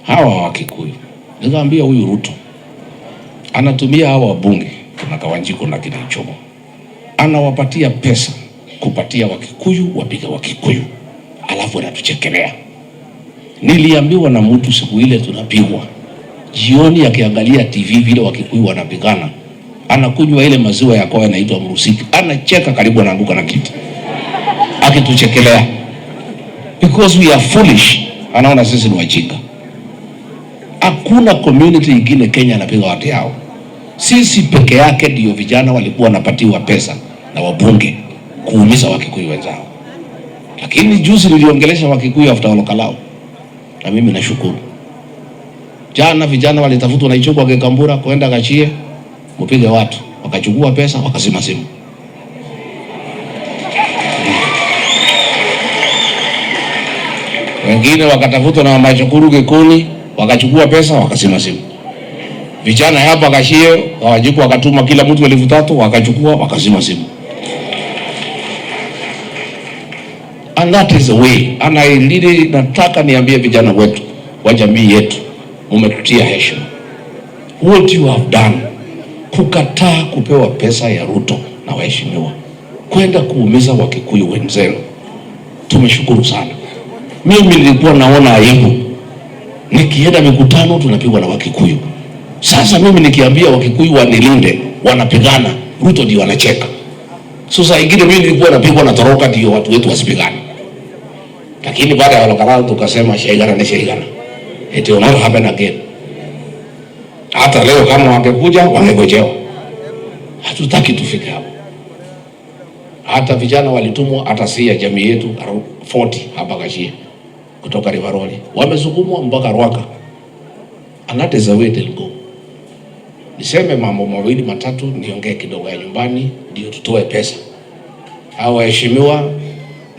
hawa wa Kikuyu. Nikamwambia huyu Ruto anatumia hawa wabunge kuna Kawanjiko na kina Ichomo, anawapatia pesa kupatia Wakikuyu wapiga Wakikuyu, alafu anatuchekelea. Niliambiwa na mtu siku ile tunapigwa jioni, akiangalia TV vile Wakikuyu wanapigana, anakunywa ile maziwa ya kwao inaitwa mrusiki, anacheka karibu anaanguka na kiti akituchekelea, because we are foolish. Anaona sisi ni wajinga. Hakuna community ingine Kenya anapiga watu yao. Sisi peke yake ndio vijana walikuwa wanapatiwa pesa na wabunge kuumiza Wakikuyu wenzao. Lakini juzi niliongelesha Wakikuyu after Olokalao, na mimi nashukuru. Jana vijana walitafutwa na Ichogo wa Kambura kwenda Gachie mpige watu, wakachukua pesa wakazima simu. Wengine wakatafutwa na Machukuru Gekoni wakachukua pesa wakazima simu. Vijana hapa Gachie Kawanjiko wakatuma kila mtu 3,000 wakachukua wakazima simu. And that is the way. And I really nataka niambie vijana wetu wa jamii yetu, umetutia heshima. What you have done, kukataa kupewa pesa ya Ruto na waheshimiwa kwenda kuumiza Wakikuyu wenzenu, tumeshukuru sana. Mimi nilikuwa naona aibu nikienda mikutano tunapigwa na Wakikuyu. Sasa mimi nikiambia Wakikuyu wanilinde, wanapigana, Ruto ndio wanacheka. Sasa ingine mimi nilikuwa napigwa na toroka ndio watu wetu wasipigane. Lakini baada ya Olokalao tukasema shaigana ni shaigana. It will not happen again. Hata leo kama wangekuja wangegojewa. Hatutaki tufike hapo. Hata vijana walitumwa hata si ya jamii yetu 40 hapa Gachie kutoka Riveroli. Wamesukumwa mpaka Rwaka. And that is the way they'll go. Niseme mambo mawili matatu, niongee kidogo ya nyumbani ndio tutoe pesa. Hao waheshimiwa,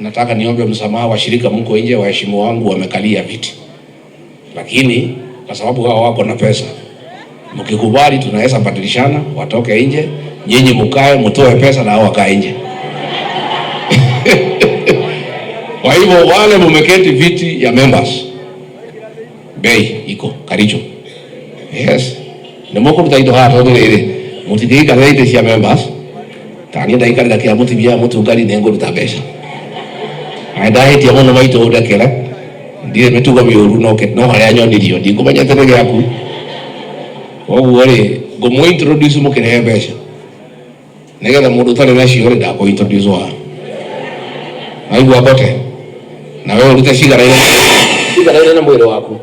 nataka niombe msamaha washirika mko nje, waheshimiwa wangu wamekalia viti. Lakini kwa sababu hao wako na pesa, mkikubali tunaweza badilishana, watoke nje, nyinyi mkae mtoe pesa na hao wakae nje. Kwa hivyo wale mmeketi viti ya members, bei iko Karicho. Yes. Nemoko mtaito hato ile mutikika rate ya members. Tani ndaika ndakia mutibia mutungali nengo rutabesha. Aida hiti ya mono maito udakela. Ndiye metuga miuru no haya nyonirio ndiko banyaterege yaku. Wore gomo introduce mukire besha. Negera mundu tare na shiore da ko introduce wa. Aibu abote. Na wewe urute sigara ile na mwere wako.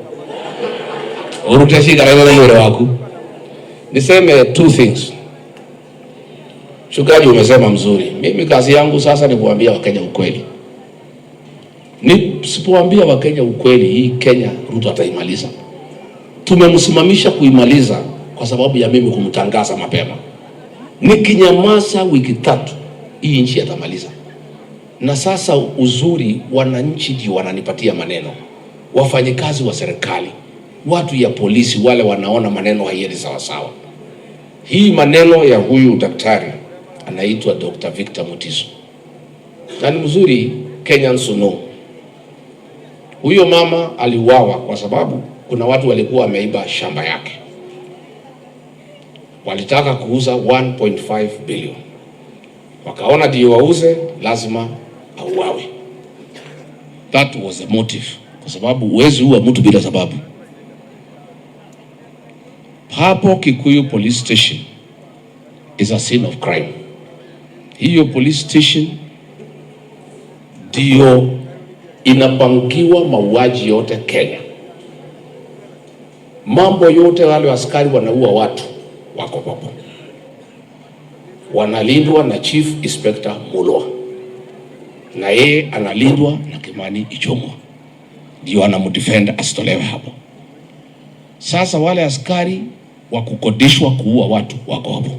Urute sigara ile na mwere wako. Niseme two things. Shukrani umesema mzuri. Mimi kazi yangu sasa ni kuambia Wakenya ukweli. Nisipoambia Wakenya ukweli, hii Kenya Ruto ataimaliza. Tumemsimamisha kuimaliza kwa sababu ya mimi kumtangaza mapema. Nikinyamaza wiki 3, hii nchi atamaliza. Na sasa uzuri, wananchi ndio wananipatia maneno. Wafanyikazi wa serikali, watu ya polisi, wale wanaona maneno haiendi sawa sawa. Hii maneno ya huyu daktari anaitwa Dr. Victor Mutiso. Na ni mzuri Kenyans know. Huyo mama aliuawa kwa sababu kuna watu walikuwa wameiba shamba yake. Walitaka kuuza 1.5 billion. Wakaona ndio wauze lazima auawe. That was the motive. Kwa sababu huwezi ua mtu bila sababu. Hapo Kikuyu police station is a scene of crime. Hiyo police station ndio inapangiwa mauaji yote Kenya. Mambo yote wale askari wanaua watu wako hapo. Wanalindwa na Chief Inspector Mulwa. Na yeye analindwa na Kimani Ichung'wah. Ndio anamdefend asitolewe hapo. Sasa wale askari wa kukodishwa kuua watu wako hapo.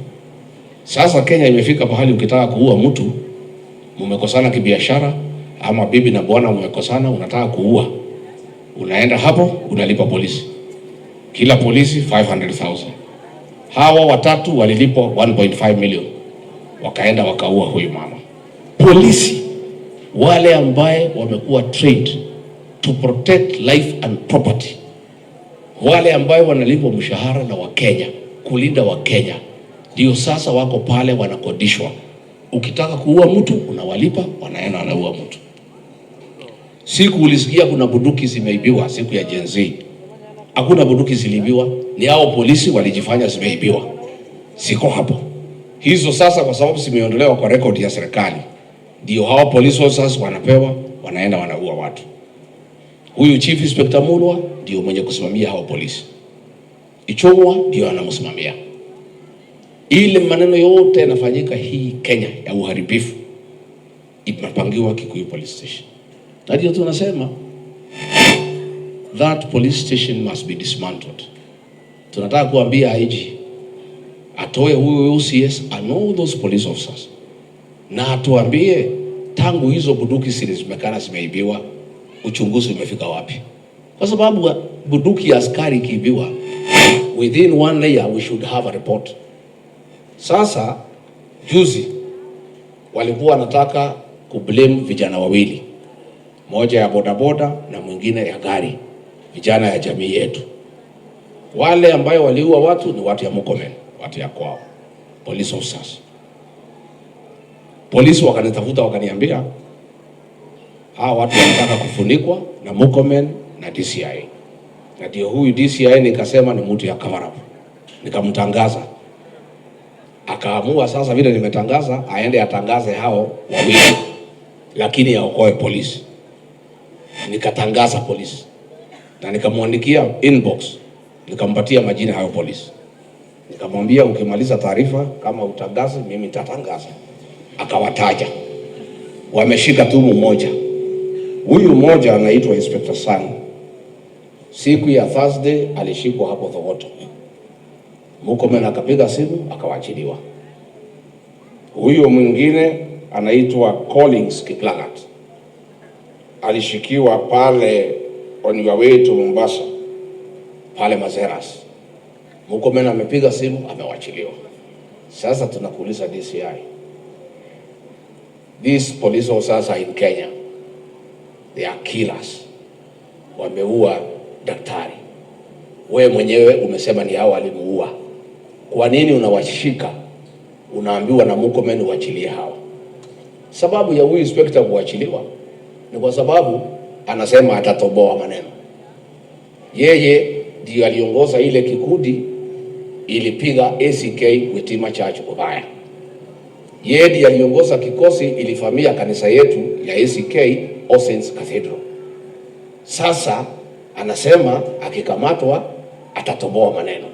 Sasa Kenya imefika pahali ukitaka kuua mtu, mmekosana kibiashara ama bibi na bwana mmekosana, unataka kuua, unaenda hapo unalipa polisi. Kila polisi 500,000. Hawa watatu walilipwa 1.5 million. Wakaenda wakaua huyu mama. Polisi wale ambaye wamekuwa trained to protect life and property Wale ambao wanalipwa mshahara na Wakenya kulinda Wakenya ndio sasa wako pale wanakodishwa. Ukitaka kuua mtu unawalipa, wanaenda wanaua mtu. Siku ulisikia kuna bunduki zimeibiwa siku ya Gen Z? Hakuna bunduki ziliibiwa, ni hao polisi walijifanya zimeibiwa. Siko hapo. Hizo sasa kwa sababu zimeondolewa kwa record ya serikali, ndio hao police officers wanapewa, wanaenda wanaua watu. Huyu Chief Inspector Mulwa ndio mwenye kusimamia hao polisi. Ichung'wa ndio anamsimamia. Ile maneno yote yanafanyika hii Kenya ya uharibifu imepangiwa Kikuyu Police Station. Ndio tunasema that police station must be dismantled. Tunataka kuambia IG atoe huyo OCS and all those police officers, na atuambie tangu hizo bunduki zilizomekana zimeibiwa, uchunguzi umefika wapi? Kwa sababu bunduki ya askari kiibiwa, within 1 year we should have a report. Sasa juzi walikuwa wanataka kublame vijana wawili, moja ya bodaboda na mwingine ya gari, vijana ya jamii yetu. Wale ambayo waliua watu ni watu ya Murkomen, watu ya kwao, police officers. Polisi wakanitafuta wakaniambia hawa watu wanataka kufunikwa na Murkomen na DCI. Na ndio huyu DCI nikasema ni mtu ya cover up. Nikamtangaza. Akaamua sasa vile nimetangaza aende atangaze hao wawili, lakini aokoe polisi. Nikatangaza polisi na nikamwandikia inbox, nikampatia majina hayo polisi. Nikamwambia ukimaliza taarifa kama utangaze mimi nitatangaza. Akawataja. Wameshika tu mmoja. Huyu mmoja anaitwa Inspector Sang. Siku ya Thursday alishikwa hapo Thogoto. Murkomen akapiga simu akawaachiliwa. Huyo mwingine anaitwa Collins Kiplagat. Alishikiwa pale on your way to Mombasa, pale Mazeras. Murkomen amepiga simu amewaachiliwa. Sasa tunakuuliza DCI, these police officers are in Kenya. They are killers. Wameua daktari. Wewe mwenyewe umesema ni hao walimuua. Kwa nini unawashika? Unaambiwa na Murkomen uachilie hao. Sababu ya huyu inspector kuachiliwa ni kwa sababu anasema atatoboa maneno. Yeye ndiye aliongoza ile kikundi ilipiga ACK Witima Church ubaya. Yeye ndiye aliongoza kikosi ilifamia kanisa yetu ya ACK All Saints Cathedral. Sasa anasema akikamatwa atatoboa maneno.